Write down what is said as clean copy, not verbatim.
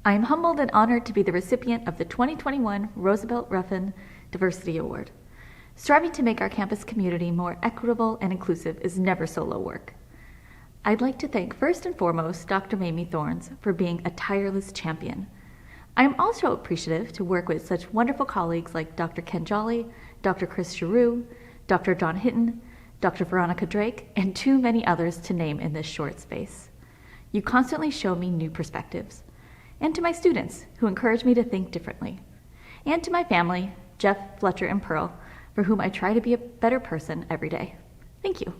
I am humbled and honored to be the recipient of the 2021 Roosevelt Ruffin Diversity Award. Striving to make our campus community more equitable and inclusive is never solo work. I'd like to thank first and foremost Dr. Mamie Thorns for being a tireless champion. I am also appreciative to work with such wonderful colleagues like Dr. Ken Jolly, Dr. Chris Giroux, Dr. John Hinton, Dr. Veronica Drake, and too many others to name in this short space. You constantly show me new perspectives. And to my students, who encourage me to think differently. And to my family, Jeff, Fletcher, and Pearl, for whom I try to be a better person every day. Thank you.